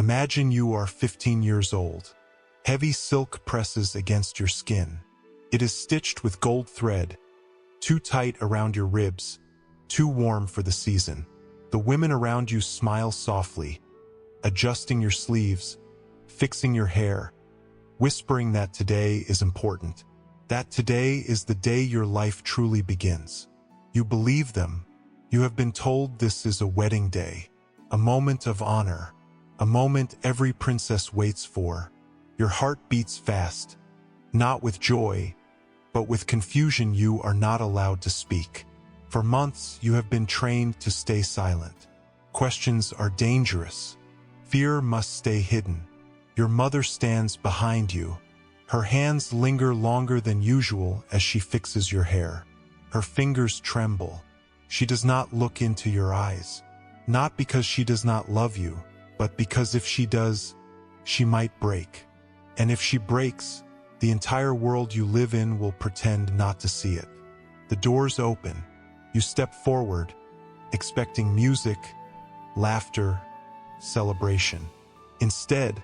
Imagine you are 15 years old. Heavy silk presses against your skin. It is stitched with gold thread, too tight around your ribs, too warm for the season. The women around you smile softly, adjusting your sleeves, fixing your hair, whispering that today is important, that today is the day your life truly begins. You believe them. You have been told this is a wedding day, a moment of honor, a moment every princess waits for. Your heart beats fast, not with joy, but with confusion. You are not allowed to speak. For months, you have been trained to stay silent. Questions are dangerous. Fear must stay hidden. Your mother stands behind you. Her hands linger longer than usual as she fixes your hair. Her fingers tremble. She does not look into your eyes. Not because she does not love you, but because if she does, she might break. And if she breaks, the entire world you live in will pretend not to see it. The doors open. You step forward, expecting music, laughter, celebration. Instead,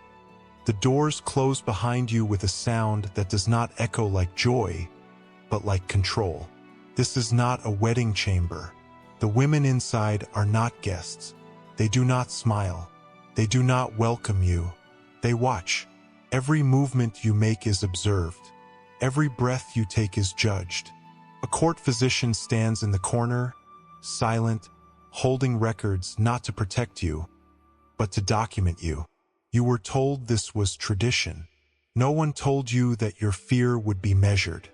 the doors close behind you with a sound that does not echo like joy, but like control. This is not a wedding chamber. The women inside are not guests. They do not smile. They do not welcome you. They watch. Every movement you make is observed. Every breath you take is judged. A court physician stands in the corner, silent, holding records not to protect you, but to document you. You were told this was tradition. No one told you that your fear would be measured.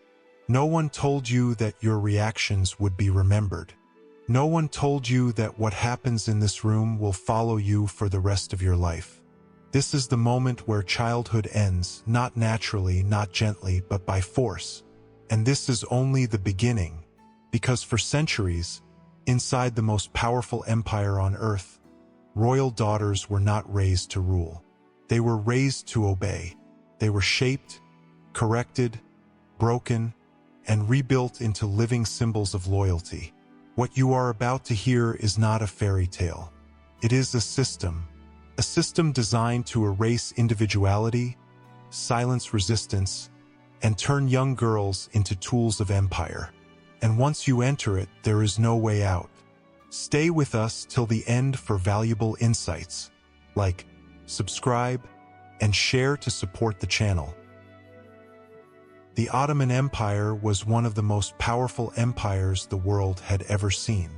No one told you that your reactions would be remembered. No one told you that what happens in this room will follow you for the rest of your life. This is the moment where childhood ends, not naturally, not gently, but by force. And this is only the beginning, because for centuries, inside the most powerful empire on earth, royal daughters were not raised to rule. They were raised to obey. They were shaped, corrected, broken, and rebuilt into living symbols of loyalty. What you are about to hear is not a fairy tale. It is a system designed to erase individuality, silence resistance, and turn young girls into tools of empire. And once you enter it, there is no way out. Stay with us till the end for valuable insights. Like, subscribe, and share to support the channel. The Ottoman Empire was one of the most powerful empires the world had ever seen.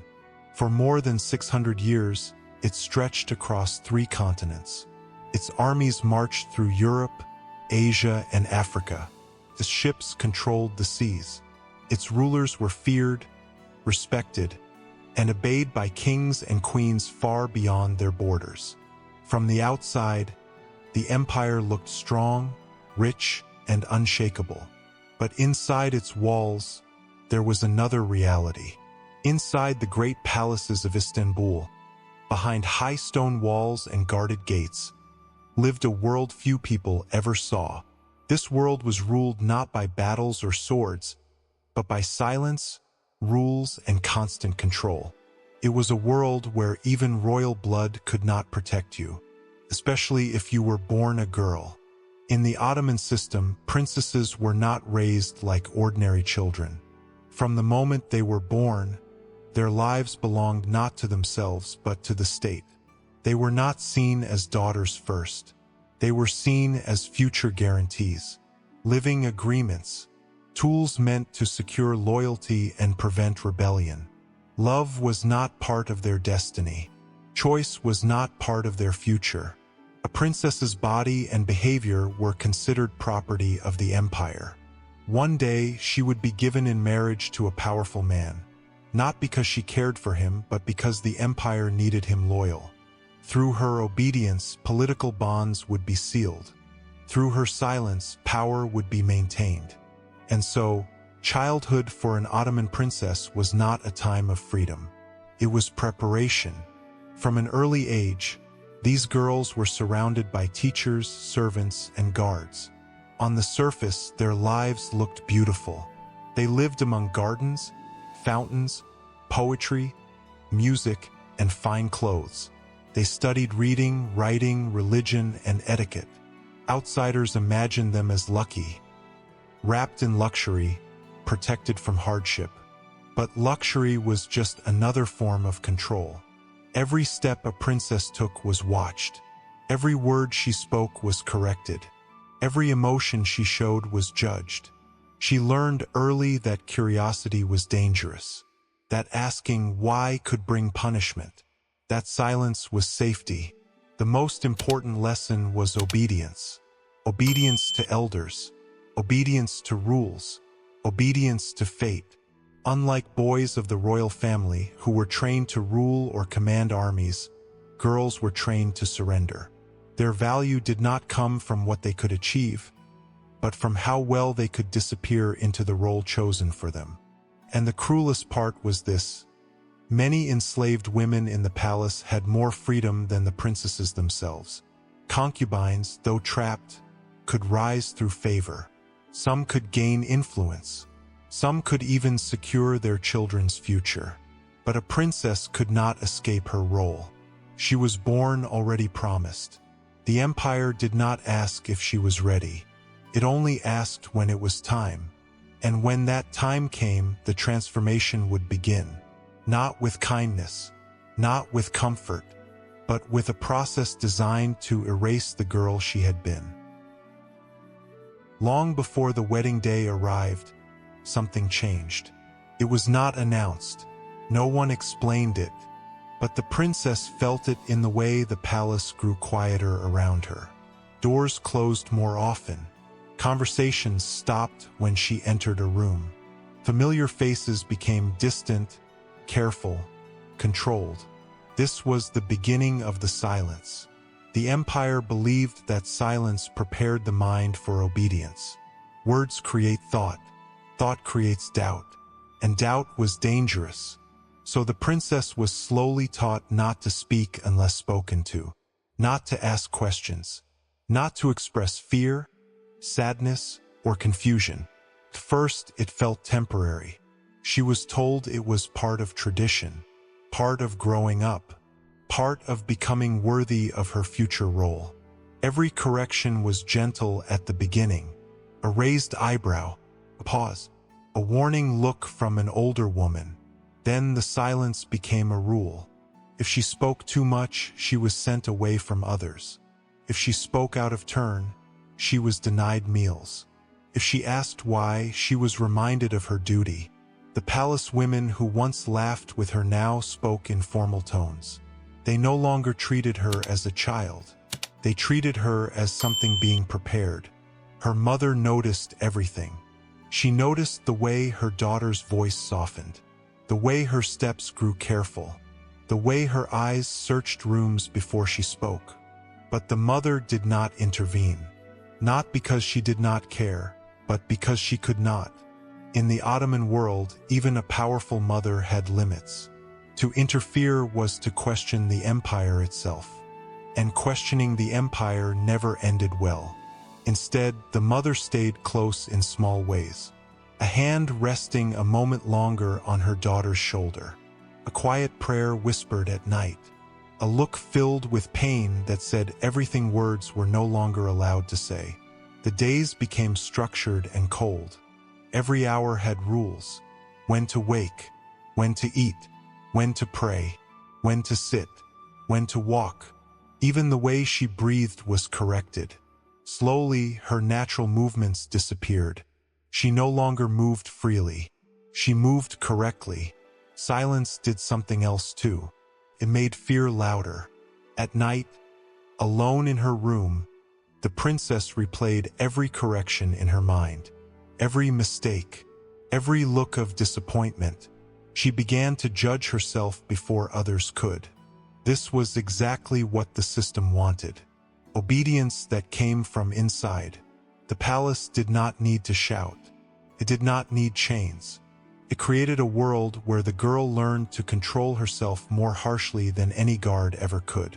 For more than 600 years, it stretched across 3 continents. Its armies marched through Europe, Asia, and Africa. The ships controlled the seas. Its rulers were feared, respected, and obeyed by kings and queens far beyond their borders. From the outside, the empire looked strong, rich, and unshakable. But inside its walls, there was another reality. Inside the great palaces of Istanbul, behind high stone walls and guarded gates, lived a world few people ever saw. This world was ruled not by battles or swords, but by silence, rules, and constant control. It was a world where even royal blood could not protect you, especially if you were born a girl. In the Ottoman system, princesses were not raised like ordinary children. From the moment they were born, their lives belonged not to themselves but to the state. They were not seen as daughters first. They were seen as future guarantees, living agreements, tools meant to secure loyalty and prevent rebellion. Love was not part of their destiny. Choice was not part of their future. A princess's body and behavior were considered property of the empire. One day, she would be given in marriage to a powerful man, not because she cared for him, but because the empire needed him loyal. Through her obedience, political bonds would be sealed. Through her silence, power would be maintained. And so, childhood for an Ottoman princess was not a time of freedom. It was preparation. From an early age, these girls were surrounded by teachers, servants, and guards. On the surface, their lives looked beautiful. They lived among gardens, fountains, poetry, music, and fine clothes. They studied reading, writing, religion, and etiquette. Outsiders imagined them as lucky, wrapped in luxury, protected from hardship. But luxury was just another form of control. Every step a princess took was watched. Every word she spoke was corrected. Every emotion she showed was judged. She learned early that curiosity was dangerous, that asking why could bring punishment, that silence was safety. The most important lesson was obedience. Obedience to elders, obedience to rules, obedience to fate. Unlike boys of the royal family who were trained to rule or command armies, girls were trained to surrender. Their value did not come from what they could achieve, but from how well they could disappear into the role chosen for them. And the cruelest part was this: many enslaved women in the palace had more freedom than the princesses themselves. Concubines, though trapped, could rise through favor. Some could gain influence. Some could even secure their children's future. But a princess could not escape her role. She was born already promised. The empire did not ask if she was ready. It only asked when it was time. And when that time came, the transformation would begin. Not with kindness, not with comfort, but with a process designed to erase the girl she had been. Long before the wedding day arrived, something changed. It was not announced. No one explained it. But the princess felt it in the way the palace grew quieter around her. Doors closed more often. Conversations stopped when she entered a room. Familiar faces became distant, careful, controlled. This was the beginning of the silence. The empire believed that silence prepared the mind for obedience. Words create thought. Thought creates doubt. And doubt was dangerous. So the princess was slowly taught not to speak unless spoken to, not to ask questions, not to express fear, sadness, or confusion. At first, it felt temporary. She was told it was part of tradition, part of growing up, part of becoming worthy of her future role. Every correction was gentle at the beginning. A raised eyebrow, a pause, a warning look from an older woman. Then the silence became a rule. If she spoke too much, she was sent away from others. If she spoke out of turn, she was denied meals. If she asked why, she was reminded of her duty. The palace women who once laughed with her now spoke in formal tones. They no longer treated her as a child. They treated her as something being prepared. Her mother noticed everything. She noticed the way her daughter's voice softened, the way her steps grew careful, the way her eyes searched rooms before she spoke. But the mother did not intervene. Not because she did not care, but because she could not. In the Ottoman world, even a powerful mother had limits. To interfere was to question the empire itself. And questioning the empire never ended well. Instead, the mother stayed close in small ways. A hand resting a moment longer on her daughter's shoulder. A quiet prayer whispered at night. A look filled with pain that said everything words were no longer allowed to say. The days became structured and cold. Every hour had rules. When to wake, when to eat, when to pray, when to sit, when to walk. Even the way she breathed was corrected. Slowly, her natural movements disappeared. She no longer moved freely. She moved correctly. Silence did something else too. It made fear louder. At night, alone in her room, the princess replayed every correction in her mind. Every mistake, every look of disappointment. She began to judge herself before others could. This was exactly what the system wanted. Obedience that came from inside. The palace did not need to shout. It did not need chains. It created a world where the girl learned to control herself more harshly than any guard ever could.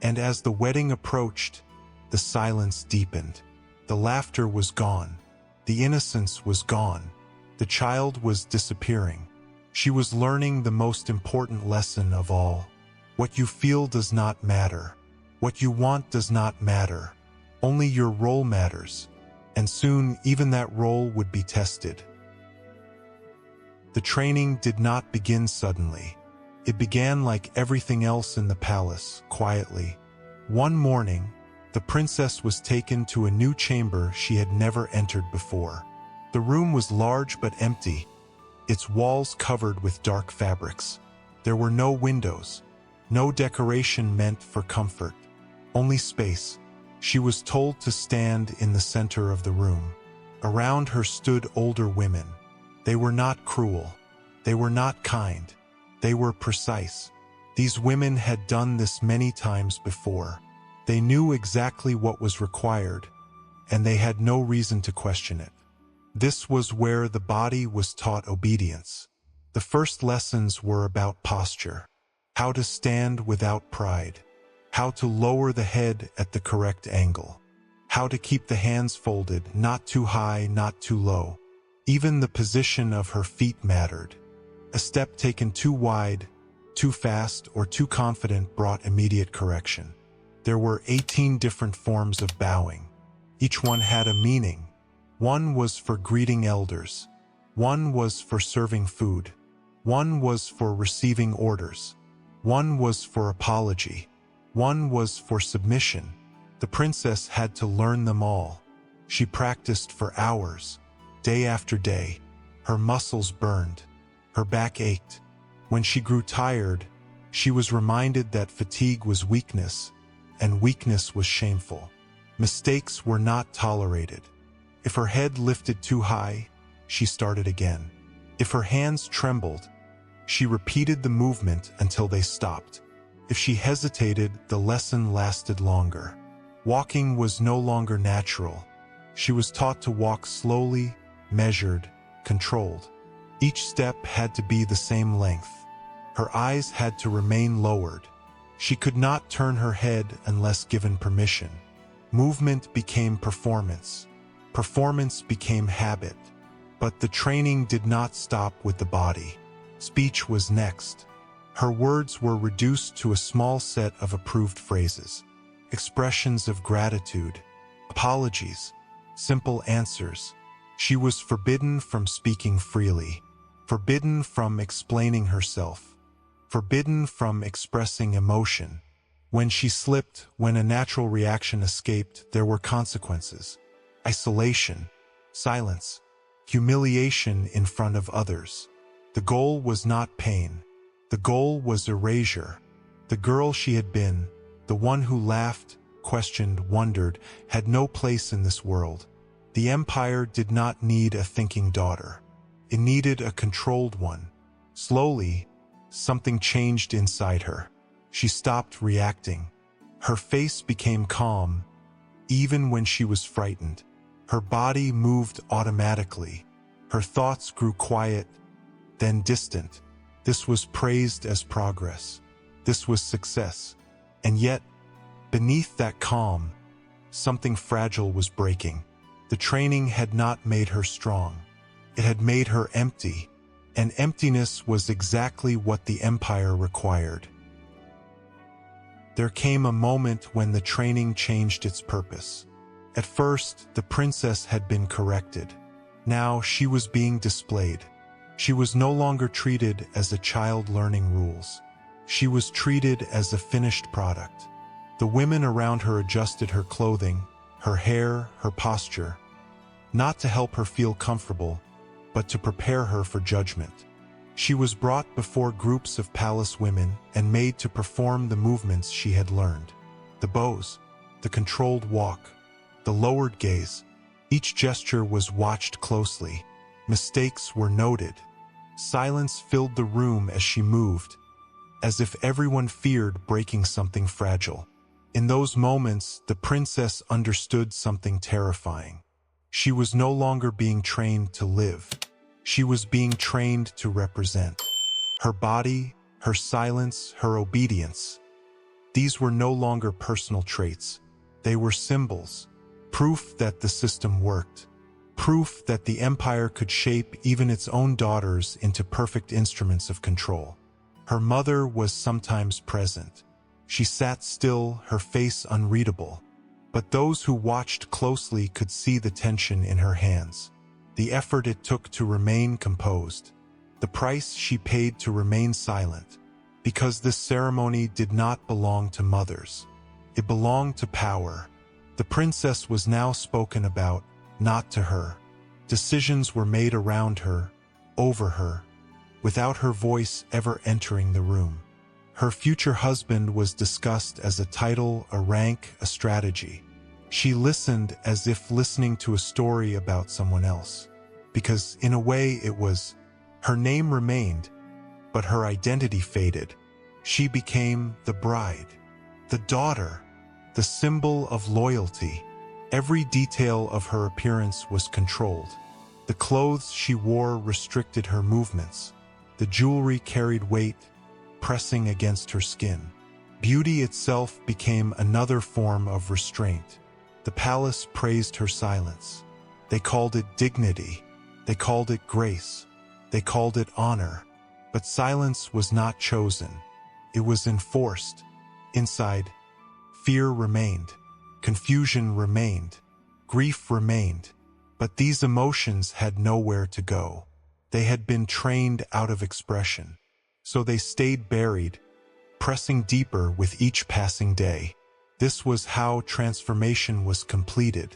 And as the wedding approached, the silence deepened. The laughter was gone. The innocence was gone. The child was disappearing. She was learning the most important lesson of all. What you feel does not matter. What you want does not matter. Only your role matters. And soon, even that role would be tested. The training did not begin suddenly. It began like everything else in the palace, quietly. One morning, the princess was taken to a new chamber she had never entered before. The room was large but empty, its walls covered with dark fabrics. There were no windows, no decoration meant for comfort, only space. She was told to stand in the center of the room. Around her stood older women. They were not cruel. They were not kind. They were precise. These women had done this many times before. They knew exactly what was required, and they had no reason to question it. This was where the body was taught obedience. The first lessons were about posture, how to stand without pride, how to lower the head at the correct angle, how to keep the hands folded, not too high, not too low. Even the position of her feet mattered. A step taken too wide, too fast, or too confident brought immediate correction. There were 18 different forms of bowing. Each one had a meaning. One was for greeting elders. One was for serving food. One was for receiving orders. One was for apology. One was for submission. The princess had to learn them all. She practiced for hours, day after day. Her muscles burned. Her back ached. When she grew tired, she was reminded that fatigue was weakness, and weakness was shameful. Mistakes were not tolerated. If her head lifted too high, she started again. If her hands trembled, she repeated the movement until they stopped. If she hesitated, the lesson lasted longer. Walking was no longer natural. She was taught to walk slowly, measured, controlled. Each step had to be the same length. Her eyes had to remain lowered. She could not turn her head unless given permission. Movement became performance. Performance became habit. But the training did not stop with the body. Speech was next. Her words were reduced to a small set of approved phrases. Expressions of gratitude, apologies, simple answers. She was forbidden from speaking freely, forbidden from explaining herself, forbidden from expressing emotion. When she slipped, when a natural reaction escaped, there were consequences. Isolation, silence, humiliation in front of others. The goal was not pain. The goal was erasure. The girl she had been, the one who laughed, questioned, wondered, had no place in this world. The empire did not need a thinking daughter. It needed a controlled one. Slowly, something changed inside her. She stopped reacting. Her face became calm, even when she was frightened. Her body moved automatically. Her thoughts grew quiet, then distant. This was praised as progress. This was success. And yet, beneath that calm, something fragile was breaking. The training had not made her strong. It had made her empty, and emptiness was exactly what the empire required. There came a moment when the training changed its purpose. At first, the princess had been corrected. Now she was being displayed. She was no longer treated as a child learning rules. She was treated as a finished product. The women around her adjusted her clothing, her hair, her posture, not to help her feel comfortable, but to prepare her for judgment. She was brought before groups of palace women and made to perform the movements she had learned. The bows, the controlled walk, the lowered gaze. Each gesture was watched closely. Mistakes were noted. Silence filled the room as she moved, as if everyone feared breaking something fragile. In those moments, the princess understood something terrifying. She was no longer being trained to live. She was being trained to represent. Her body, her silence, her obedience. These were no longer personal traits. They were symbols, proof that the system worked, proof that the empire could shape even its own daughters into perfect instruments of control. Her mother was sometimes present. She sat still, her face unreadable, but those who watched closely could see the tension in her hands, the effort it took to remain composed, the price she paid to remain silent, because this ceremony did not belong to mothers. It belonged to power. The princess was now spoken about, not to her. Decisions were made around her, over her, without her voice ever entering the room. Her future husband was discussed as a title, a rank, a strategy. She listened as if listening to a story about someone else, because in a way it was. Her name remained, but her identity faded. She became the bride, the daughter, the symbol of loyalty. Every detail of her appearance was controlled. The clothes she wore restricted her movements. The jewelry carried weight, pressing against her skin. Beauty itself became another form of restraint. The palace praised her silence. They called it dignity. They called it grace. They called it honor. But silence was not chosen. It was enforced. Inside, fear remained. Confusion remained. Grief remained. But these emotions had nowhere to go. They had been trained out of expression. So they stayed buried, pressing deeper with each passing day. This was how transformation was completed,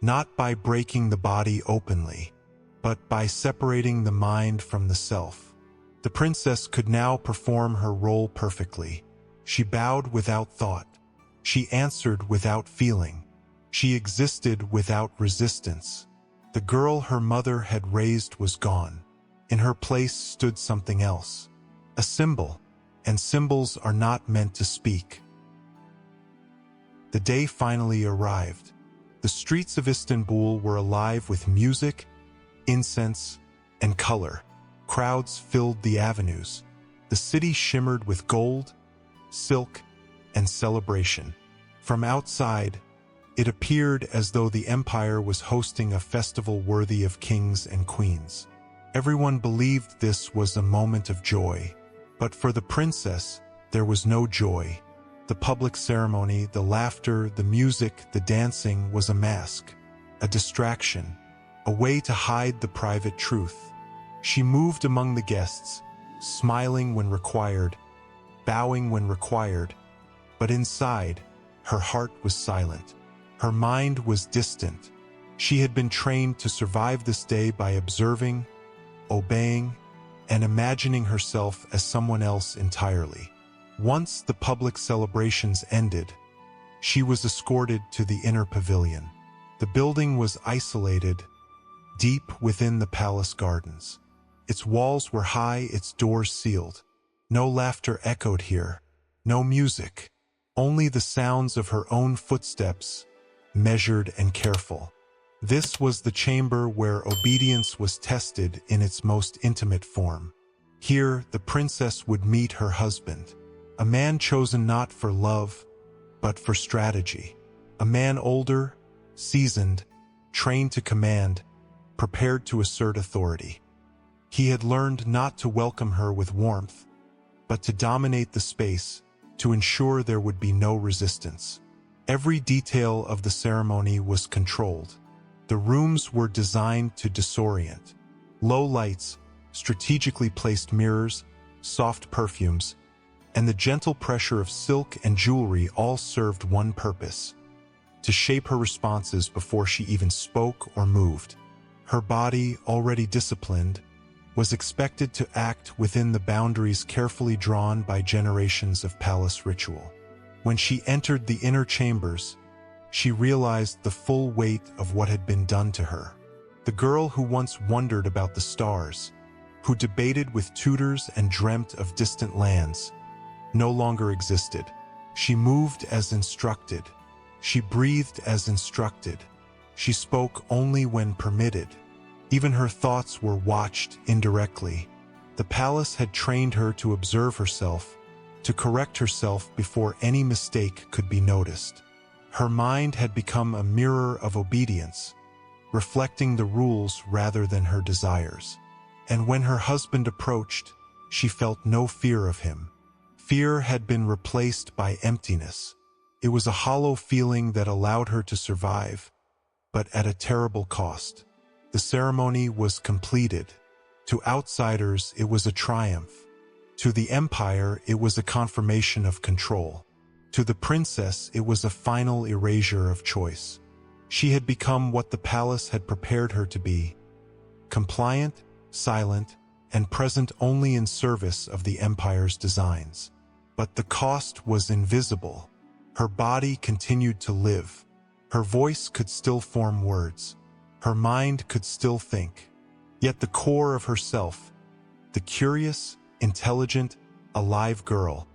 not by breaking the body openly, but by separating the mind from the self. The princess could now perform her role perfectly. She bowed without thought. She answered without feeling. She existed without resistance. The girl her mother had raised was gone. In her place stood something else. A symbol, and symbols are not meant to speak. The day finally arrived. The streets of Istanbul were alive with music, incense, and color. Crowds filled the avenues. The city shimmered with gold, silk, and celebration. From outside, it appeared as though the empire was hosting a festival worthy of kings and queens. Everyone believed this was a moment of joy. But for the princess, there was no joy. The public ceremony, the laughter, the music, the dancing was a mask, a distraction, a way to hide the private truth. She moved among the guests, smiling when required, bowing when required, but inside, her heart was silent. Her mind was distant. She had been trained to survive this day by observing, obeying, and imagining herself as someone else entirely. Once the public celebrations ended, she was escorted to the inner pavilion. The building was isolated, deep within the palace gardens. Its walls were high, its doors sealed. No laughter echoed here, no music, only the sounds of her own footsteps, measured and careful. This was the chamber where obedience was tested in its most intimate form. Here, the princess would meet her husband, a man chosen not for love, but for strategy. A man older, seasoned, trained to command, prepared to assert authority. He had learned not to welcome her with warmth, but to dominate the space, to ensure there would be no resistance. Every detail of the ceremony was controlled. The rooms were designed to disorient. Low lights, strategically placed mirrors, soft perfumes, and the gentle pressure of silk and jewelry all served one purpose: to shape her responses before she even spoke or moved. Her body, already disciplined, was expected to act within the boundaries carefully drawn by generations of palace ritual. When she entered the inner chambers, she realized the full weight of what had been done to her. The girl who once wondered about the stars, who debated with tutors and dreamt of distant lands, no longer existed. She moved as instructed. She breathed as instructed. She spoke only when permitted. Even her thoughts were watched indirectly. The palace had trained her to observe herself, to correct herself before any mistake could be noticed. Her mind had become a mirror of obedience, reflecting the rules rather than her desires. And when her husband approached, she felt no fear of him. Fear had been replaced by emptiness. It was a hollow feeling that allowed her to survive, but at a terrible cost. The ceremony was completed. To outsiders, it was a triumph. To the empire, it was a confirmation of control. To the princess, it was a final erasure of choice. She had become what the palace had prepared her to be: compliant, silent, and present only in service of the empire's designs. But the cost was invisible. Her body continued to live. Her voice could still form words. Her mind could still think. Yet the core of herself, the curious, intelligent, alive girl,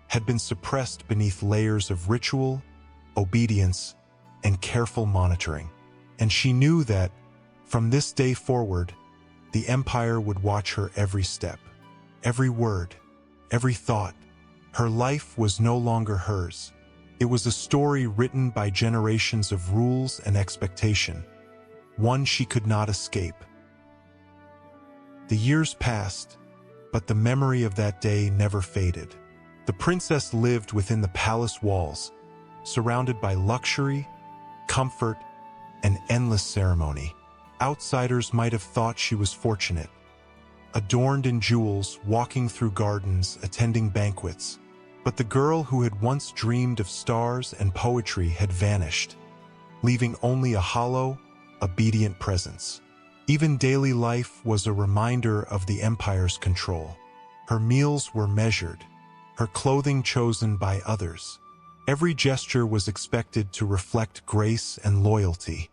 had been suppressed beneath layers of ritual, obedience, and careful monitoring. And she knew that, from this day forward, the empire would watch her every step, every word, every thought. Her life was no longer hers. It was a story written by generations of rules and expectation, one she could not escape. The years passed, but the memory of that day never faded. The princess lived within the palace walls, surrounded by luxury, comfort, and endless ceremony. Outsiders might have thought she was fortunate, adorned in jewels, walking through gardens, attending banquets. But the girl who had once dreamed of stars and poetry had vanished, leaving only a hollow, obedient presence. Even daily life was a reminder of the empire's control. Her meals were measured, her clothing chosen by others. Every gesture was expected to reflect grace and loyalty.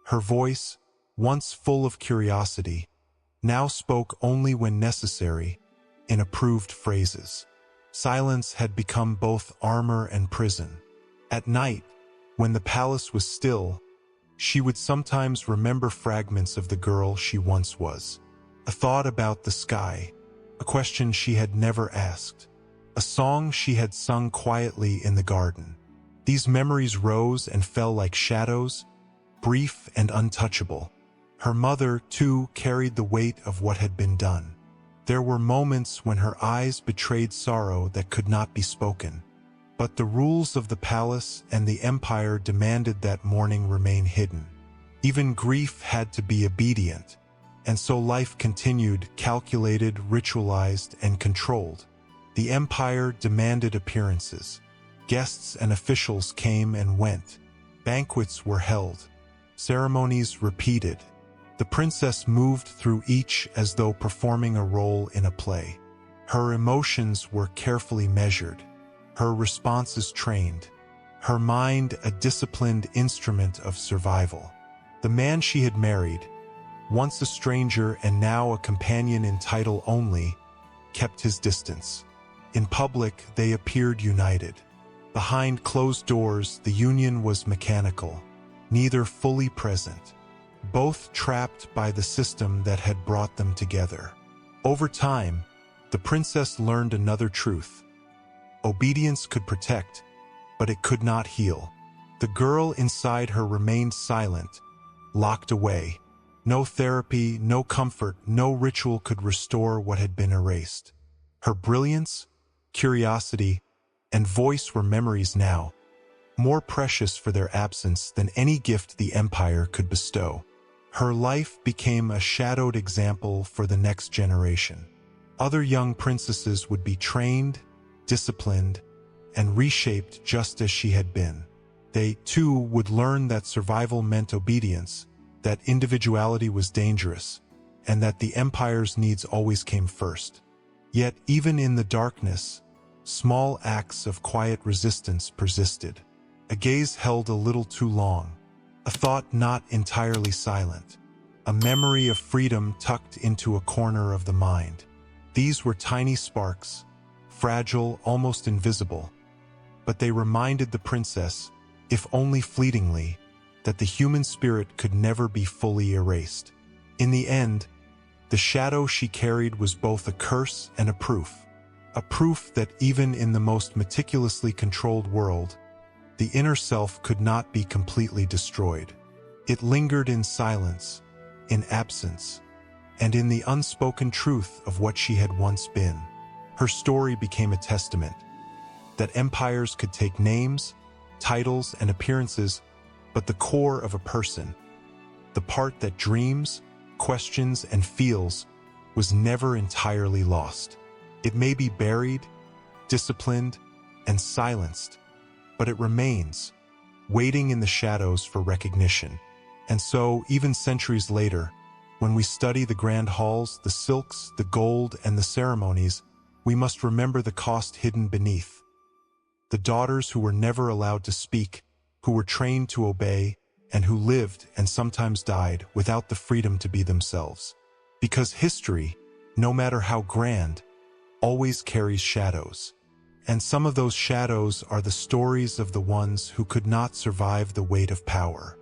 Her voice, once full of curiosity, now spoke only when necessary, in approved phrases. Silence had become both armor and prison. At night, when the palace was still, she would sometimes remember fragments of the girl she once was. A thought about the sky, a question she had never asked, a song she had sung quietly in the garden. These memories rose and fell like shadows, brief and untouchable. Her mother, too, carried the weight of what had been done. There were moments when her eyes betrayed sorrow that could not be spoken. But the rules of the palace and the empire demanded that mourning remain hidden. Even grief had to be obedient, and so life continued, calculated, ritualized, and controlled. The empire demanded appearances. Guests and officials came and went. Banquets were held. Ceremonies repeated. The princess moved through each as though performing a role in a play. Her emotions were carefully measured, her responses trained, her mind a disciplined instrument of survival. The man she had married, once a stranger and now a companion in title only, kept his distance. In public, they appeared united. Behind closed doors, the union was mechanical, neither fully present. Both trapped by the system that had brought them together. Over time, the princess learned another truth. Obedience could protect, but it could not heal. The girl inside her remained silent, locked away. No therapy, no comfort, no ritual could restore what had been erased. Her brilliance, curiosity, and voice were memories now, more precious for their absence than any gift the empire could bestow. Her life became a shadowed example for the next generation. Other young princesses would be trained, disciplined, and reshaped just as she had been. They, too, would learn that survival meant obedience, that individuality was dangerous, and that the empire's needs always came first. Yet, even in the darkness, small acts of quiet resistance persisted. A gaze held a little too long, a thought not entirely silent, a memory of freedom tucked into a corner of the mind. These were tiny sparks, fragile, almost invisible, but they reminded the princess, if only fleetingly, that the human spirit could never be fully erased. In the end, the shadow she carried was both a curse and a proof that even in the most meticulously controlled world, the inner self could not be completely destroyed. It lingered in silence, in absence, and in the unspoken truth of what she had once been. Her story became a testament that empires could take names, titles, and appearances, but the core of a person, the part that dreams, questions, and feels, was never entirely lost. It may be buried, disciplined, and silenced, but it remains, waiting in the shadows for recognition. And so, even centuries later, when we study the grand halls, the silks, the gold, and the ceremonies, we must remember the cost hidden beneath. The daughters who were never allowed to speak, who were trained to obey, and who lived and sometimes died without the freedom to be themselves. Because history, no matter how grand, always carries shadows. And some of those shadows are the stories of the ones who could not survive the weight of power.